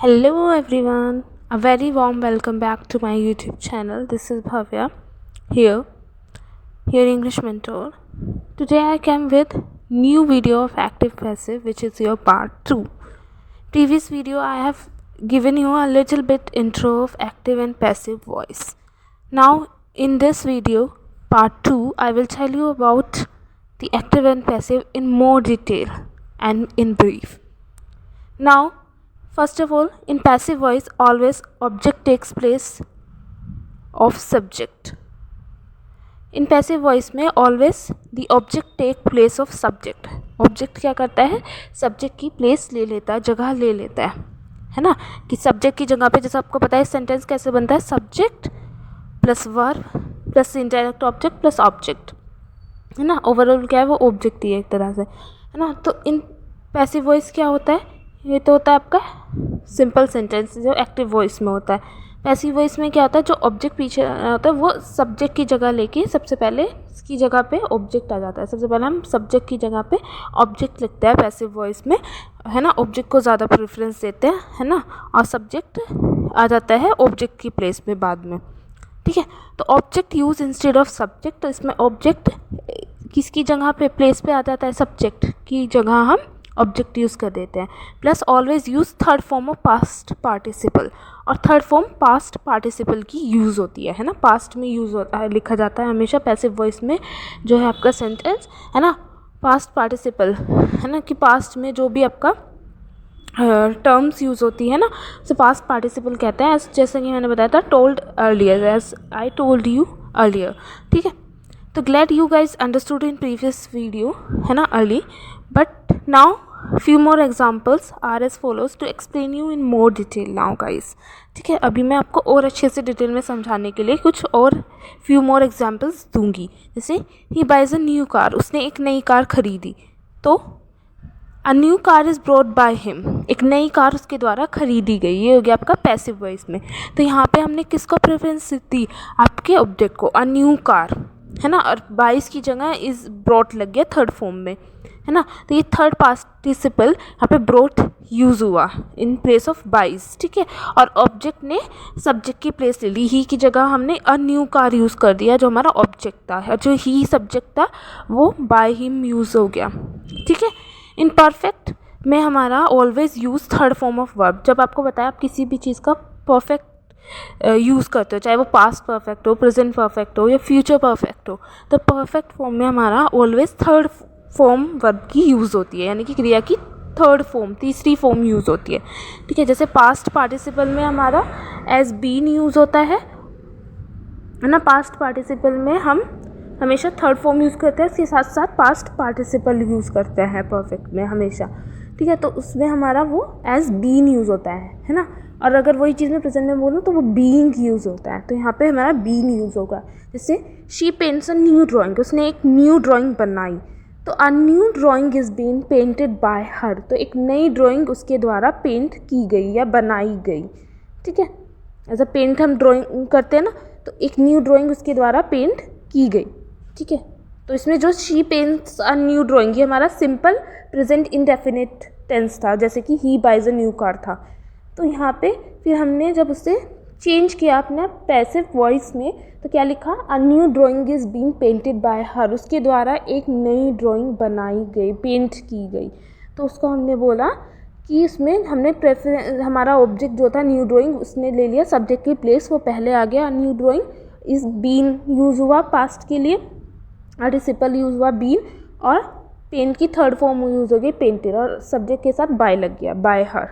Hello everyone, a very warm welcome back to my YouTube channel. This is Bhavya here, your English mentor. Today I came with new video of active passive, which is your part 2. Previous video I have given you a little bit intro of active and passive voice. Now in this video part 2 I will tell you about the active and passive in more detail and in brief. Now first of all, in passive voice, always object takes place of subject. In passive voice में always the object take place of subject. Object क्या करता है? Subject की place ले लेता है, जगह ले लेता है ना? कि subject की जगह पे, जैसे आपको पता है sentence कैसे बनता है? Subject plus verb plus indirect object plus object, है ना? Overall क्या है? वो object ही है एक तरह से, है ना? तो in passive voice क्या होता है? ये तो होता है आपका सिंपल सेंटेंस जो एक्टिव वॉइस में होता है. पैसिव वॉइस में क्या होता है? जो ऑब्जेक्ट पीछे होता है वो सब्जेक्ट की जगह लेके सबसे पहले इसकी जगह पे ऑब्जेक्ट आ जाता है. सबसे पहले हम सब्जेक्ट की जगह पे ऑब्जेक्ट लिखते हैं पैसिव वॉइस में, है ना? ऑब्जेक्ट को ज़्यादा प्रेफरेंस देते हैं, है ना? और सब्जेक्ट आ जाता है ऑब्जेक्ट की प्लेस में बाद में. ठीक है, तो object use instead of subject. तो इसमें ऑब्जेक्ट किसकी जगह पे प्लेस पे आ जाता है? सब्जेक्ट की जगह हम ऑब्जेक्ट यूज़ कर देते हैं. Plus always use third form of past participle. और थर्ड फॉर्म पास्ट पार्टिसिपल की यूज़ होती है ना? पास्ट में यूज़ होता है, लिखा जाता है हमेशा पैसिव वॉइस में जो है आपका सेंटेंस, है ना? पास्ट पार्टिसिपल, है ना? कि पास्ट में जो भी आपका टर्म्स यूज़ होती है ना, उसे पास्ट पार्टिसिपल कहते हैं. जैसे कि मैंने बताया था, told earlier, as I told you earlier. ठीक है, तो glad you guys understood in previous video, है ना, early. But now few more examples are as follows to explain you in more detail now guys. ठीक है, अभी मैं आपको और अच्छे से डिटेल में समझाने के लिए कुछ और few more examples दूंगी. जैसे he buys a new car, उसने एक नई कार खरीदी. तो a new car is brought by him, एक नई कार उसके द्वारा खरीदी गई. ये हो गया आपका पैसिव वॉइस में. तो यहाँ पे हमने किसको प्रेफरेंस दी? आपके ऑब्जेक्ट को, a new car, है ना? और बाइस की जगह इज ब्रॉट लग गया थर्ड फॉर्म में, है ना? तो ये थर्ड पार्टिसिपल यहाँ पे ब्रोट यूज़ हुआ इन प्लेस ऑफ बाइस. ठीक है, और ऑब्जेक्ट ने सब्जेक्ट की प्लेस ले ली. ही की जगह हमने अ न्यू कार यूज़ कर दिया जो हमारा ऑब्जेक्ट था, और जो ही सब्जेक्ट था वो बाय हिम यूज़ हो गया. ठीक है, इन परफेक्ट में हमारा always use third form of verb. जब आपको बताया आप किसी भी चीज़ का परफेक्ट यूज़ करते हो, चाहे वो पास्ट परफेक्ट हो, प्रेजेंट परफेक्ट हो या फ्यूचर परफेक्ट हो, तो परफेक्ट फॉर्म में हमारा ऑलवेज थर्ड फॉर्म वर्ब की यूज़ होती है, यानी कि क्रिया की थर्ड फॉर्म, तीसरी फॉर्म यूज़ होती है. ठीक है, जैसे पास्ट पार्टिसिपल में हमारा एज बीन यूज़ होता है ना? पास्ट पार्टिसिपल में हम हमेशा थर्ड फॉर्म यूज़ करते हैं, इसके साथ साथ पास्ट पार्टिसिपल यूज़ करते हैं परफेक्ट में हमेशा. ठीक है, तो उसमें हमारा वो एज बीन यूज़ होता है ना? और अगर वही चीज़ मैं प्रेजेंट में बोलूँ तो वो बीइंग यूज़ होता है. तो यहाँ पे हमारा बीइंग यूज़ होगा. जैसे she paints a new drawing, उसने एक न्यू ड्राइंग बनाई. तो a new drawing is been painted by her. तो एक नई ड्राइंग उसके द्वारा पेंट की गई या बनाई गई. ठीक है, ऐसा पेंट हम ड्राइंग करते हैं ना, तो एक न्यू ड्राइंग उसके द्वारा पेंट की गई. ठीक है, तो इसमें जो she paints a new drawing, ये हमारा सिंपल प्रेजेंट इंडेफिनिट टेंस था, जैसे कि he buys a new car था. तो यहाँ पे फिर हमने जब उससे चेंज किया अपना पैसिव वॉइस में, तो क्या लिखा? A new drawing is been painted by her. उसके द्वारा एक नई ड्राइंग बनाई गई, पेंट की गई. तो उसको हमने बोला कि इसमें हमने हमारा ऑब्जेक्ट जो था न्यू ड्राइंग, उसने ले लिया सब्जेक्ट की प्लेस, वो पहले आ गया. New drawing is been use हुआ पास्ट के लिए, पार्टिसिपल यूज़ हुआ बीन, और पेंट की थर्ड फॉर्म यूज़ हो गई पेंटेड, और सब्जेक्ट के साथ बाय लग गया, बाय हर.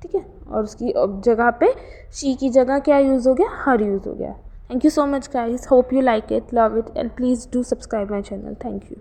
ठीक है, और उसकी जगह पे शी की जगह क्या यूज़ हो गया? हर यूज़ हो गया. Thank you so much guys, hope you like it, love it, and please do subscribe my channel. Thank you.